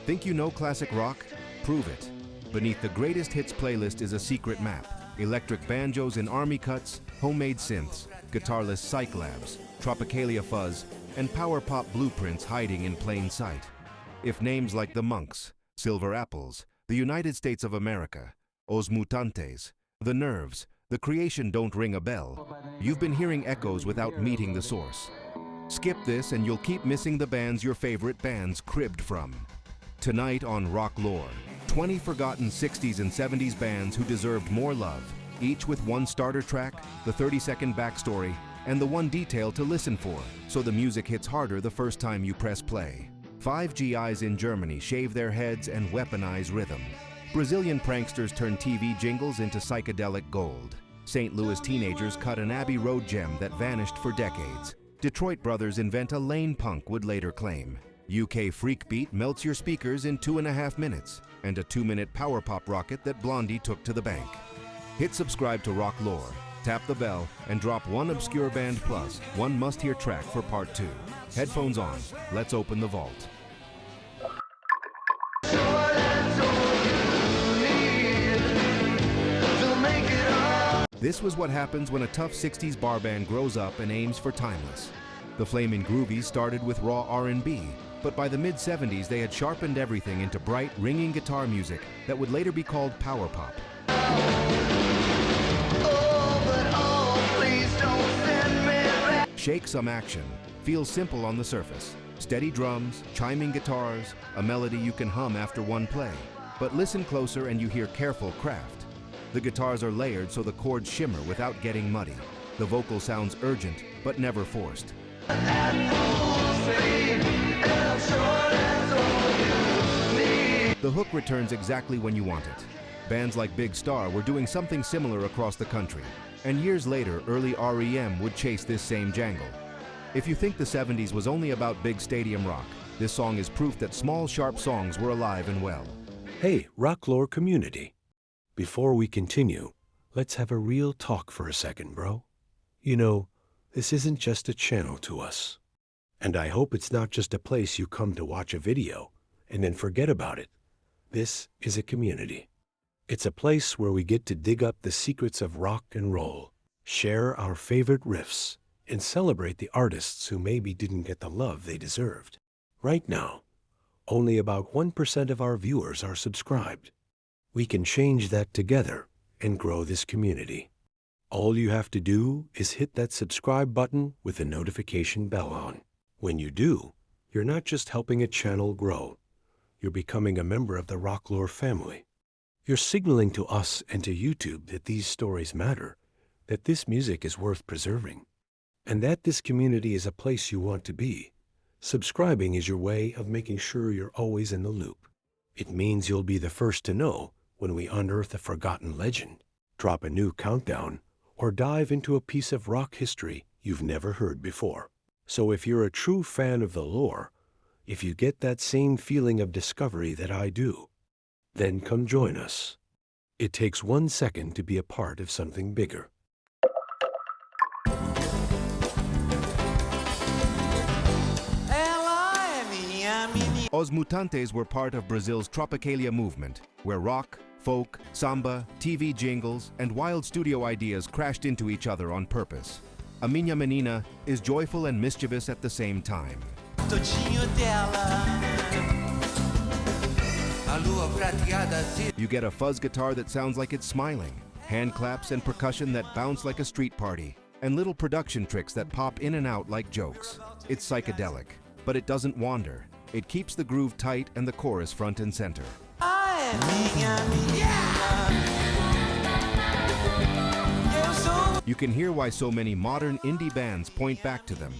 Think you know classic rock? Prove it. Beneath the greatest hits playlist is a secret map. Electric banjos in army cuts, homemade synths, guitarless psych labs, Tropicália fuzz, and power pop blueprints hiding in plain sight. If names like the Monks, Silver Apples, the United States of America, Os Mutantes, the Nerves, the Creation don't ring a bell, you've been hearing echoes without meeting the source. Skip this and you'll keep missing the bands your favorite bands cribbed from. Tonight on RockLore, 20 forgotten 60s and 70s bands who deserved more love, each with one starter track, the 30-second backstory, and the one detail to listen for, so the music hits harder the first time you press play. 5 GIs in Germany shave their heads and weaponize rhythm. Brazilian pranksters turn TV jingles into psychedelic gold. St. Louis teenagers cut an Abbey Road gem that vanished for decades. Detroit brothers invent a lane punk would later claim. UK freakbeat melts your speakers in 2.5 minutes, and a 2-minute power pop rocket that Blondie took to the bank. Hit subscribe to RockLore, tap the bell, and drop one obscure band plus one must-hear track for part 2. Headphones on, let's open the vault. This was what happens when a tough 60s bar band grows up and aims for timeless. The Flamin' Groovies started with raw R&B, but by the mid-70s they had sharpened everything into bright, ringing guitar music that would later be called power pop. Shake some action, feels simple on the surface. Steady drums, chiming guitars, a melody you can hum after one play. But listen closer and you hear careful craft. The guitars are layered so the chords shimmer without getting muddy. The vocal sounds urgent, but never forced. The hook returns exactly when you want it. Bands like Big Star were doing something similar across the country, and years later, early REM would chase this same jangle. If you think the 70s was only about big stadium rock, this song is proof that small, sharp songs were alive and well. Hey, RockLore community. Before we continue, let's have a real talk for a second, bro. You know, this isn't just a channel to us. And I hope it's not just a place you come to watch a video and then forget about it. This is a community. It's a place where we get to dig up the secrets of rock and roll, share our favorite riffs, and celebrate the artists who maybe didn't get the love they deserved. Right now, only about 1% of our viewers are subscribed. We can change that together and grow this community. All you have to do is hit that subscribe button with the notification bell on. When you do, you're not just helping a channel grow, you're becoming a member of the RockLore family. You're signaling to us and to YouTube that these stories matter, that this music is worth preserving, and that this community is a place you want to be. Subscribing is your way of making sure you're always in the loop. It means you'll be the first to know when we unearth a forgotten legend, drop a new countdown, or dive into a piece of rock history you've never heard before. So if you're a true fan of the lore, if you get that same feeling of discovery that I do, then come join us. It takes 1 second to be a part of something bigger. Os Mutantes were part of Brazil's Tropicália movement, where rock, folk, samba, TV jingles, and wild studio ideas crashed into each other on purpose. Minha, Menina is joyful and mischievous at the same time. You get a fuzz guitar that sounds like it's smiling, hand claps and percussion that bounce like a street party, and little production tricks that pop in and out like jokes. It's psychedelic, but it doesn't wander. It keeps the groove tight and the chorus front and center. You can hear why so many modern indie bands point back to them.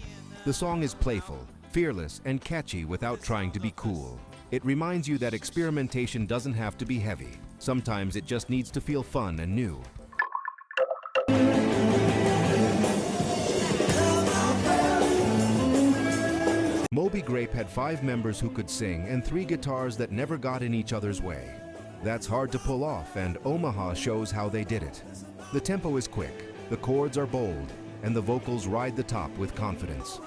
The song is playful, fearless, and catchy without trying to be cool. It reminds you that experimentation doesn't have to be heavy. Sometimes it just needs to feel fun and new. Moby Grape had 5 members who could sing and 3 guitars that never got in each other's way. That's hard to pull off, and Omaha shows how they did it. The tempo is quick, the chords are bold, and the vocals ride the top with confidence.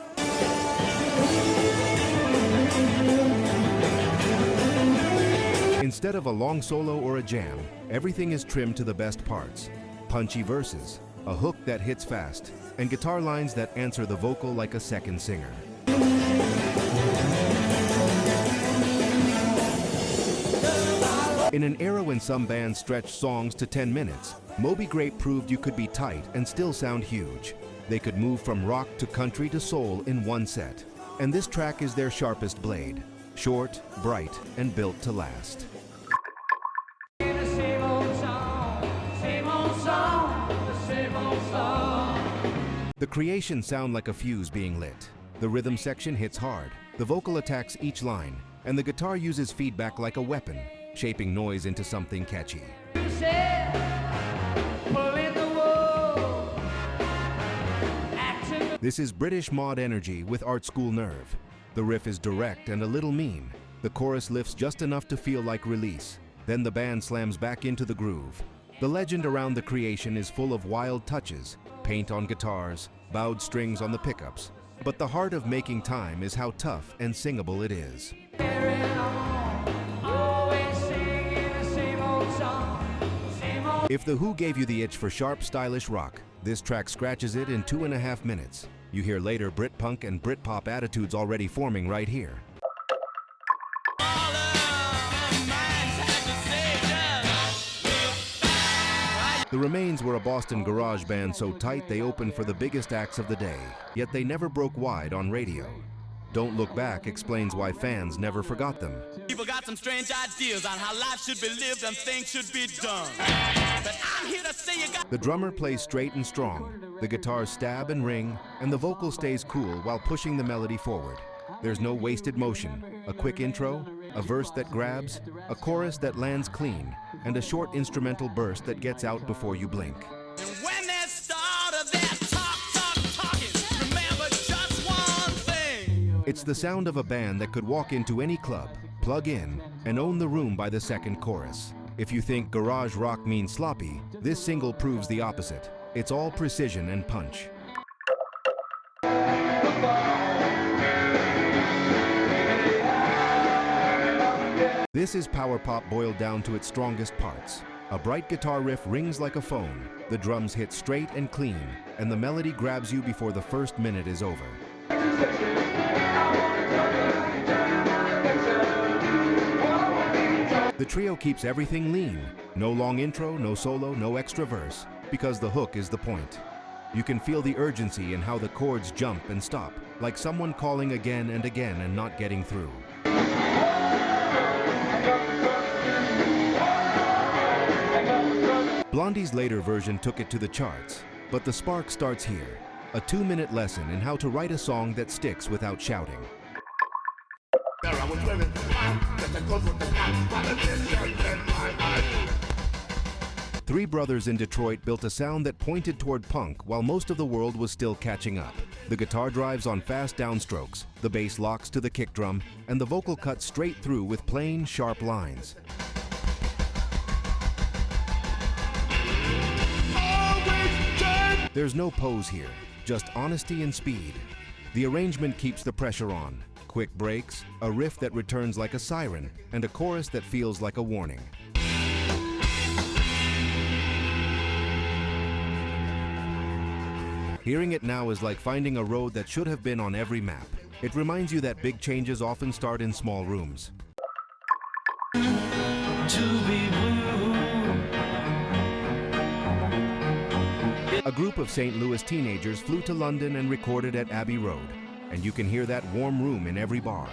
Instead of a long solo or a jam, everything is trimmed to the best parts. Punchy verses, a hook that hits fast, and guitar lines that answer the vocal like a second singer. In an era when some bands stretched songs to 10 minutes, Moby Grape proved you could be tight and still sound huge. They could move from rock to country to soul in one set. And this track is their sharpest blade. Short, bright, and built to last. The creations sound like a fuse being lit. The rhythm section hits hard, the vocal attacks each line, and the guitar uses feedback like a weapon, shaping noise into something catchy. This is British mod energy with art school nerve. The riff is direct and a little mean. The chorus lifts just enough to feel like release. Then the band slams back into the groove. The legend around the creation is full of wild touches, paint on guitars, bowed strings on the pickups. But the heart of Making Time is how tough and singable it is. If The Who gave you the itch for sharp, stylish rock, this track scratches it in 2.5 minutes. You hear later Britpunk and Britpop attitudes already forming right here. The Remains were a Boston garage band so tight they opened for the biggest acts of the day, yet they never broke wide on radio. Don't Look Back explains why fans never forgot them. People got some strange ideas on how life should be lived and things should be done. But I'm here to say you got... The drummer plays straight and strong, the guitars stab and ring, and the vocal stays cool while pushing the melody forward. There's no wasted motion, a quick intro, a verse that grabs, a chorus that lands clean, and a short instrumental burst that gets out before you blink. And when they started that talking, remember just one thing. It's the sound of a band that could walk into any club, plug in, and own the room by the second chorus. If you think garage rock means sloppy, this single proves the opposite. It's all precision and punch. This is power pop boiled down to its strongest parts. A bright guitar riff rings like a phone, the drums hit straight and clean, and the melody grabs you before the first minute is over. The trio keeps everything lean. No long intro, no solo, no extra verse, because the hook is the point. You can feel the urgency in how the chords jump and stop, like someone calling again and again and not getting through. Blondie's later version took it to the charts, but the spark starts here. A 2-minute lesson in how to write a song that sticks without shouting. Three brothers in Detroit built a sound that pointed toward punk while most of the world was still catching up. The guitar drives on fast downstrokes, the bass locks to the kick drum, and the vocal cuts straight through with plain, sharp lines. There's no pose here, just honesty and speed. The arrangement keeps the pressure on. Quick breaks, a riff that returns like a siren, and a chorus that feels like a warning. Hearing it now is like finding a road that should have been on every map. It reminds you that big changes often start in small rooms. A group of St. Louis teenagers flew to London and recorded at Abbey Road, and you can hear that warm room in every bar.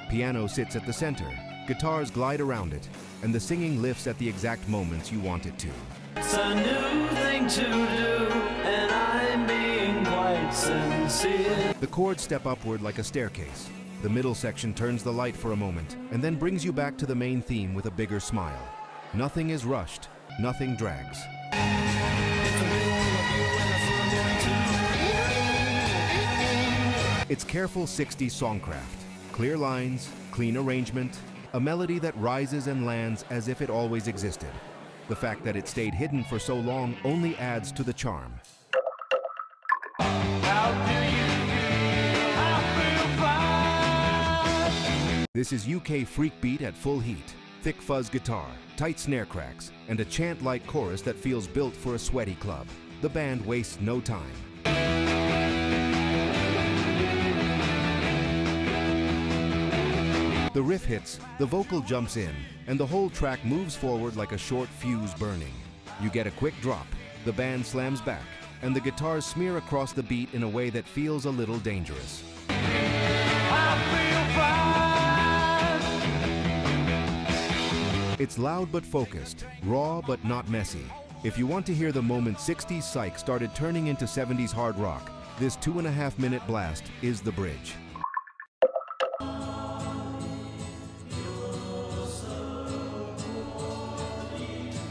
Piano sits at the center, guitars glide around it, and the singing lifts at the exact moments you want it to. It's a new thing to do, and I'm being quite sincere. The chords step upward like a staircase. The middle section turns the light for a moment, and then brings you back to the main theme with a bigger smile. Nothing is rushed, nothing drags. It's careful 60s songcraft. Clear lines, clean arrangement, a melody that rises and lands as if it always existed. The fact that it stayed hidden for so long only adds to the charm. This is UK freakbeat at full heat. thick fuzz guitar, tight snare cracks, and a chant-like chorus that feels built for a sweaty club. The band wastes no time. The riff hits, the vocal jumps in, and the whole track moves forward like a short fuse burning. You get a quick drop, the band slams back, and the guitars smear across the beat in a way that feels a little dangerous. It's loud but focused, raw but not messy. If you want to hear the moment 60s psych started turning into 70s hard rock, this 2.5-minute blast is the bridge.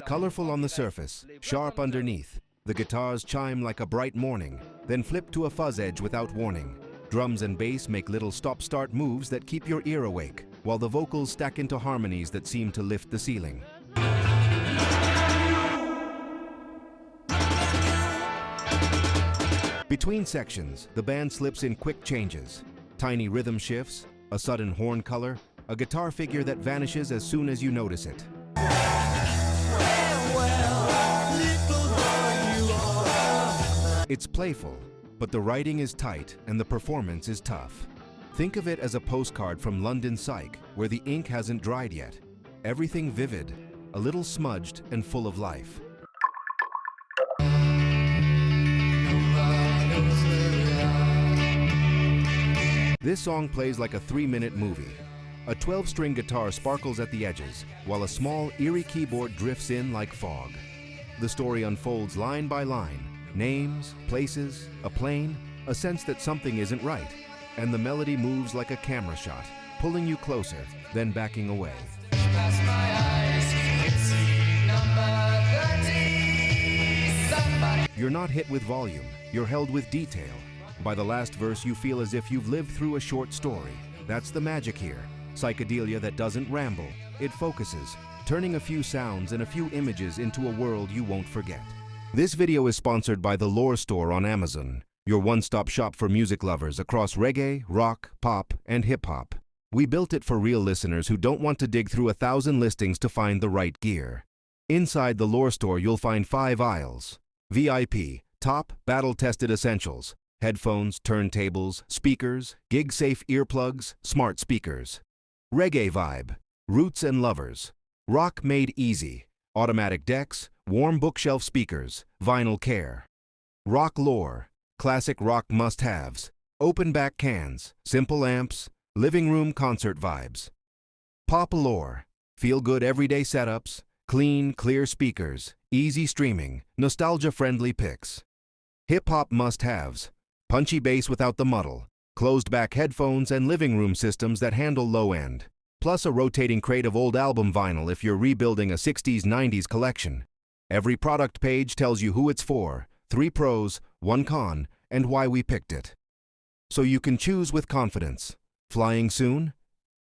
Colorful on the surface, sharp underneath, the guitars chime like a bright morning, then flip to a fuzz edge without warning. Drums and bass make little stop-start moves that keep your ear awake, while the vocals stack into harmonies that seem to lift the ceiling. Between sections, the band slips in quick changes. Tiny rhythm shifts, a sudden horn color, a guitar figure that vanishes as soon as you notice it. It's playful, but the writing is tight and the performance is tough. Think of it as a postcard from London psych, where the ink hasn't dried yet. Everything vivid, a little smudged and full of life. This song plays like a 3-minute movie. A 12-string guitar sparkles at the edges, while a small, eerie keyboard drifts in like fog. The story unfolds line by line. Names, places, a plane, a sense that something isn't right. And the melody moves like a camera shot, pulling you closer, then backing away. You're not hit with volume, you're held with detail. By the last verse, you feel as if you've lived through a short story. That's the magic here. Psychedelia that doesn't ramble, it focuses, turning a few sounds and a few images into a world you won't forget. This video is sponsored by the Lore Store on Amazon, your one-stop shop for music lovers across reggae, rock, pop, and hip-hop. We built it for real listeners who don't want to dig through 1,000 listings to find the right gear. Inside the Lore Store, you'll find 5 aisles. VIP, top, battle-tested essentials. Headphones, turntables, speakers, gig-safe earplugs, smart speakers. Reggae vibe, roots and lovers. Rock made easy, automatic decks, warm bookshelf speakers, vinyl care. RockLore, classic rock must-haves, open back cans, simple amps, living room concert vibes. Pop-lore, feel-good everyday setups, clean, clear speakers, easy streaming, nostalgia-friendly picks. Hip-hop must-haves, punchy bass without the muddle, closed-back headphones and living room systems that handle low-end, plus a rotating crate of old album vinyl if you're rebuilding a 60s-90s collection. Every product page tells you who it's for, 3 pros, 1 con, and why we picked it. So you can choose with confidence. Flying soon?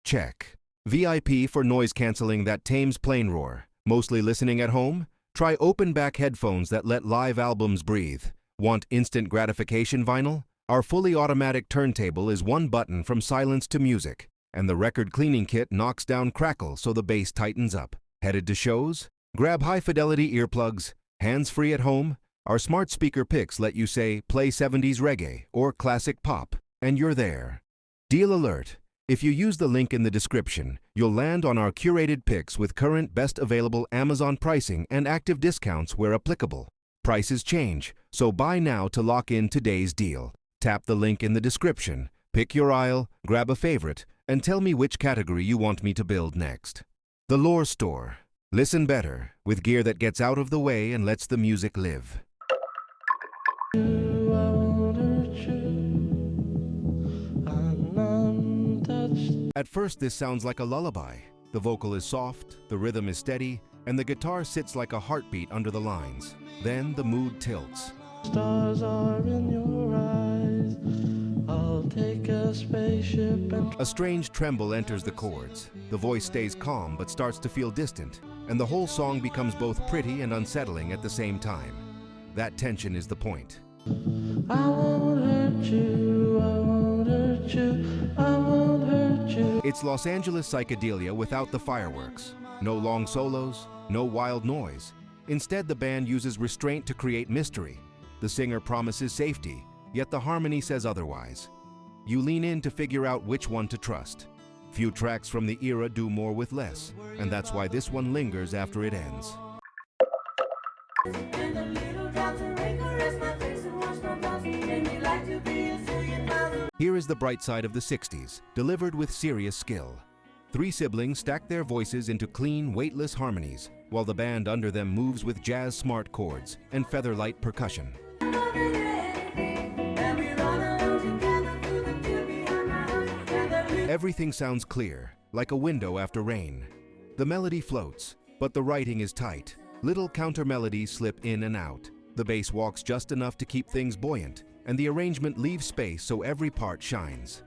Check. VIP for noise canceling that tames plane roar. Mostly listening at home? Try open-back headphones that let live albums breathe. Want instant gratification vinyl? Our fully automatic turntable is 1 button from silence to music, and the record cleaning kit knocks down crackle so the bass tightens up. Headed to shows? Grab high-fidelity earplugs, hands-free at home. Our smart speaker picks let you say, play 70s reggae or classic pop, and you're there. Deal alert! If you use the link in the description, you'll land on our curated picks with current best available Amazon pricing and active discounts where applicable. Prices change, so buy now to lock in today's deal. Tap the link in the description, pick your aisle, grab a favorite, and tell me which category you want me to build next. The Lore Store. Listen better, with gear that gets out of the way and lets the music live. At first, this sounds like a lullaby. The vocal is soft, the rhythm is steady, and the guitar sits like a heartbeat under the lines. Then the mood tilts. Stars are in your eyes. I'll take a spaceship and A strange tremble enters the chords. The voice stays calm but starts to feel distant, and the whole song becomes both pretty and unsettling at the same time. That tension is the point. I won't hurt you, I won't hurt you, I won't hurt you. It's Los Angeles psychedelia without the fireworks. No long solos, no wild noise. Instead, the band uses restraint to create mystery. The singer promises safety, yet the harmony says otherwise. You lean in to figure out which one to trust. Few tracks from the era do more with less, and that's why this one lingers after it ends. Here is the bright side of the 60s, delivered with serious skill. 3 siblings stack their voices into clean, weightless harmonies, while the band under them moves with jazz smart chords and featherlight percussion. Everything sounds clear, like a window after rain. The melody floats, but the writing is tight. Little counter-melodies slip in and out. The bass walks just enough to keep things buoyant, and the arrangement leaves space so every part shines.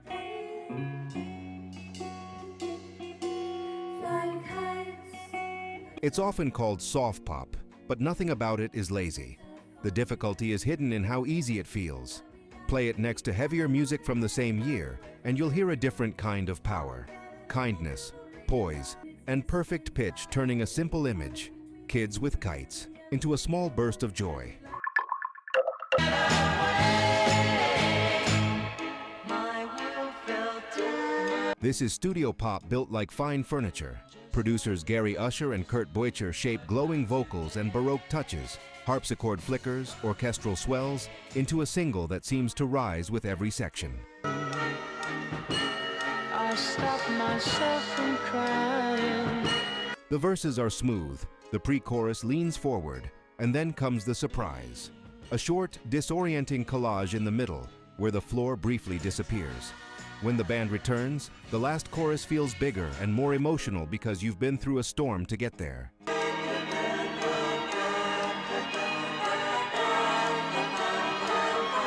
It's often called soft pop, but nothing about it is lazy. The difficulty is hidden in how easy it feels. Play it next to heavier music from the same year, and you'll hear a different kind of power. Kindness, poise, and perfect pitch turning a simple image, kids with kites, into a small burst of joy. This is studio pop built like fine furniture. Producers Gary Usher and Kurt Buicher shape glowing vocals and Baroque touches, harpsichord flickers, orchestral swells, into a single that seems to rise with every section. I stop myself from crying. The verses are smooth, the pre-chorus leans forward, and then comes the surprise. A short, disorienting collage in the middle, where the floor briefly disappears. When the band returns, the last chorus feels bigger and more emotional because you've been through a storm to get there.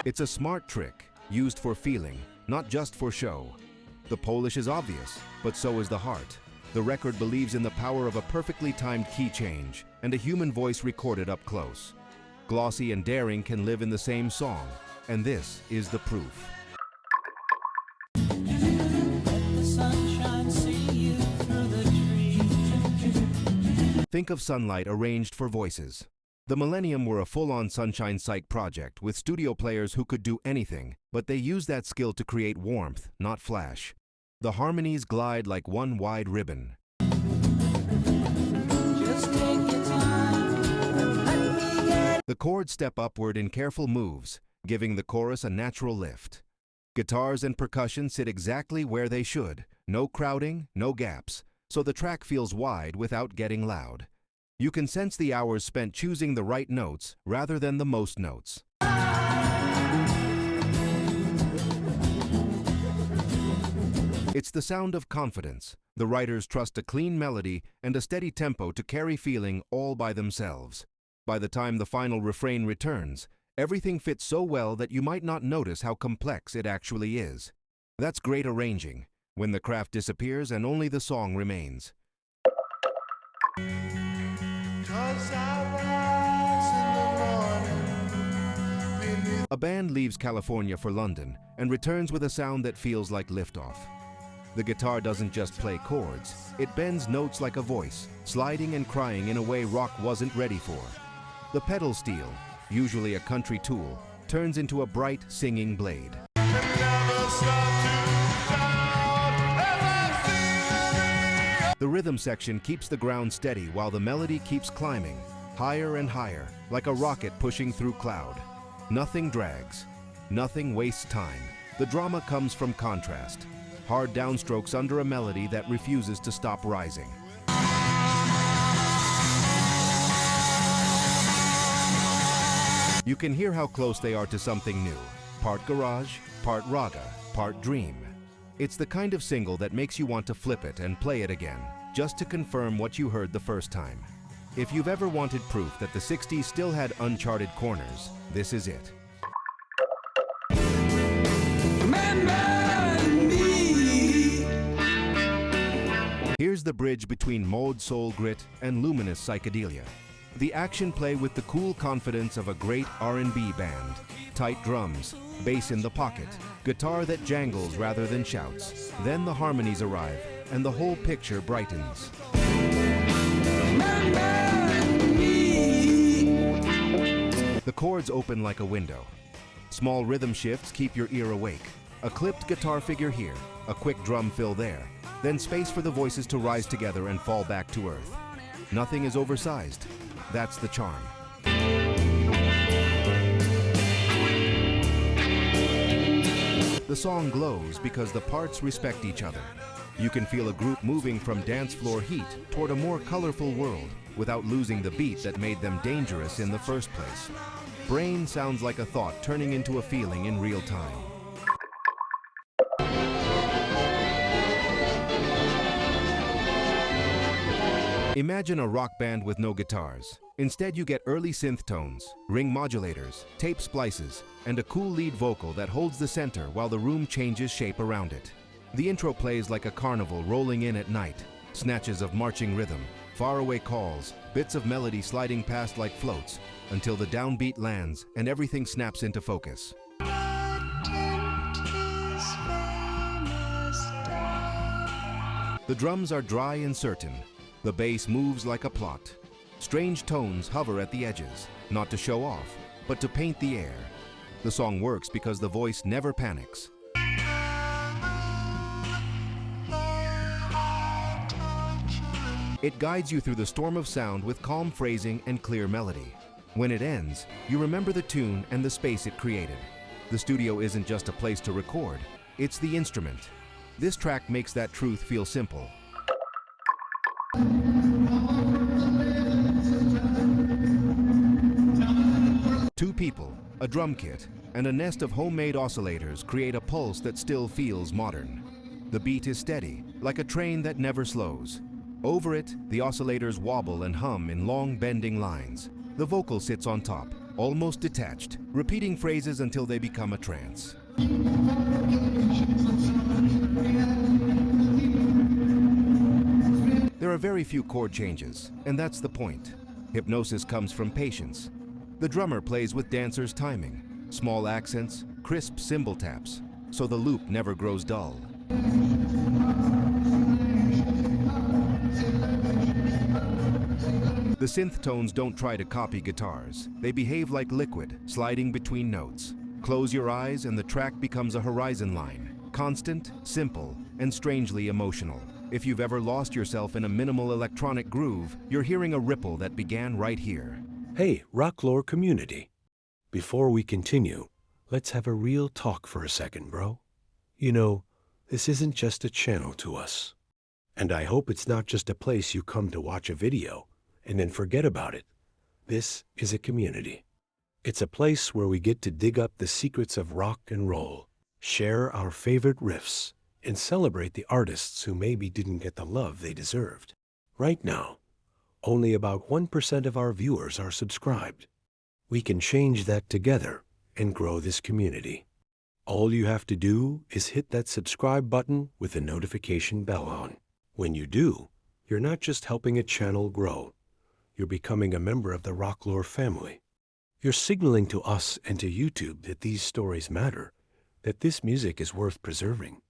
It's a smart trick, used for feeling, not just for show. The Polish is obvious, but so is the heart. The record believes in the power of a perfectly timed key change and a human voice recorded up close. Glossy and daring can live in the same song, and this is the proof. Think of Sunlight arranged for voices. The Millennium were a full-on Sunshine Psych project with studio players who could do anything, but they used that skill to create warmth, not flash. The harmonies glide like one wide ribbon. Just take your time and let me get. The chords step upward in careful moves, giving the chorus a natural lift. Guitars and percussion sit exactly where they should, no crowding, no gaps, so the track feels wide without getting loud. You can sense the hours spent choosing the right notes rather than the most notes. It's the sound of confidence. The writers trust a clean melody and a steady tempo to carry feeling all by themselves. By the time the final refrain returns, everything fits so well that you might not notice how complex it actually is. That's great arranging, when the craft disappears and only the song remains. A band leaves California for London and returns with a sound that feels like liftoff. The guitar doesn't just play chords, it bends notes like a voice, sliding and crying in a way rock wasn't ready for. The pedal steel, usually a country tool, turns into a bright, singing blade. The rhythm section keeps the ground steady while the melody keeps climbing, higher and higher, like a rocket pushing through cloud. Nothing drags. Nothing wastes time. The drama comes from contrast. Hard downstrokes under a melody that refuses to stop rising. You can hear how close they are to something new. Part garage, part raga, part dream. It's the kind of single that makes you want to flip it and play it again, just to confirm what you heard the first time. If you've ever wanted proof that the 60s still had uncharted corners, this is it. Here's the bridge between mod soul grit and luminous psychedelia. The action play with the cool confidence of a great R&B band. Tight drums, bass in the pocket, guitar that jangles rather than shouts. Then the harmonies arrive, and the whole picture brightens. The chords open like a window. Small rhythm shifts keep your ear awake. A clipped guitar figure here, a quick drum fill there, then space for the voices to rise together and fall back to earth. Nothing is oversized. That's the charm. The song glows because the parts respect each other. You can feel a group moving from dance floor heat toward a more colorful world without losing the beat that made them dangerous in the first place. Brain sounds like a thought turning into a feeling in real time. Imagine a rock band with no guitars. Instead, you get early synth tones, ring modulators, tape splices, and a cool lead vocal that holds the center while the room changes shape around it. The intro plays like a carnival rolling in at night, snatches of marching rhythm, faraway calls, bits of melody sliding past like floats, until the downbeat lands and everything snaps into focus. The drums are dry and certain. The bass moves like a plot. Strange tones hover at the edges, not to show off, but to paint the air. The song works because the voice never panics. It guides you through the storm of sound with calm phrasing and clear melody. When it ends, you remember the tune and the space it created. The studio isn't just a place to record, it's the instrument. This track makes that truth feel simple. Two people, a drum kit, and a nest of homemade oscillators create a pulse that still feels modern. The beat is steady, like a train that never slows. Over it, the oscillators wobble and hum in long bending lines. The vocal sits on top, almost detached, repeating phrases until they become a trance. There are very few chord changes, and that's the point. Hypnosis comes from patience. The drummer plays with dancers' timing, small accents, crisp cymbal taps, so the loop never grows dull. The synth tones don't try to copy guitars. They behave like liquid, sliding between notes. Close your eyes and the track becomes a horizon line, constant, simple, and strangely emotional. If you've ever lost yourself in a minimal electronic groove, you're hearing a ripple that began right here. Hey, RockLore community. Before we continue, let's have a real talk for a second, bro. You know, this isn't just a channel to us. And I hope it's not just a place you come to watch a video and then forget about it. This is a community. It's a place where we get to dig up the secrets of rock and roll, share our favorite riffs, and celebrate the artists who maybe didn't get the love they deserved. Right now, only about 1% of our viewers are subscribed. We can change that together and grow this community. All you have to do is hit that subscribe button with the notification bell on. When you do, you're not just helping a channel grow, you're becoming a member of the RockLore family. You're signaling to us and to YouTube that these stories matter, that this music is worth preserving,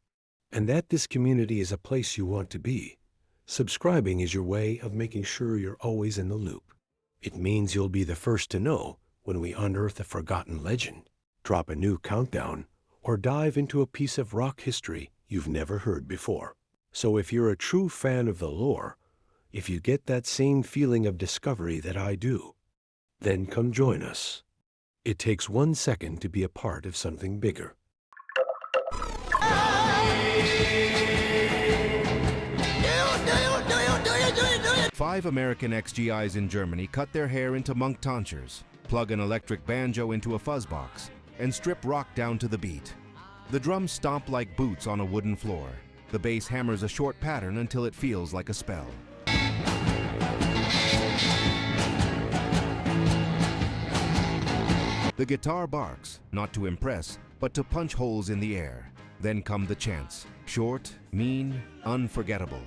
and that this community is a place you want to be. Subscribing is your way of making sure you're always in the loop. It means you'll be the first to know when we unearth a forgotten legend, drop a new countdown, or dive into a piece of rock history you've never heard before. So if you're a true fan of the lore, if you get that same feeling of discovery that I do, then come join us. It takes 1 second to be a part of something bigger. Five American XGIs in Germany cut their hair into monk tonsures, plug an electric banjo into a fuzz box, and strip rock down to the beat. The drums stomp like boots on a wooden floor. The bass hammers a short pattern until it feels like a spell. The guitar barks, not to impress, but to punch holes in the air. Then come the chants, short, mean, unforgettable.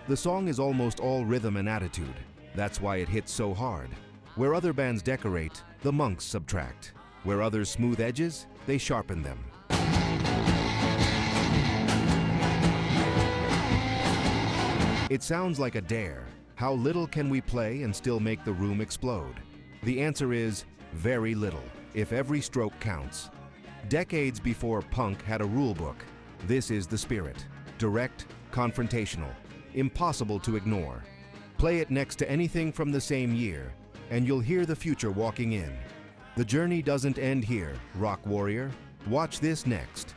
The song is almost all rhythm and attitude. That's why it hits so hard. Where other bands decorate, the monks subtract. Where others smooth edges, they sharpen them. It sounds like a dare, How little can we play and still make the room explode? The answer is very little, if every stroke counts. Decades before punk had a rule book, this is the spirit. Direct, confrontational, impossible to ignore. Play it next to anything from the same year, and you'll hear the future walking in. The journey doesn't end here, rock warrior. Watch this next.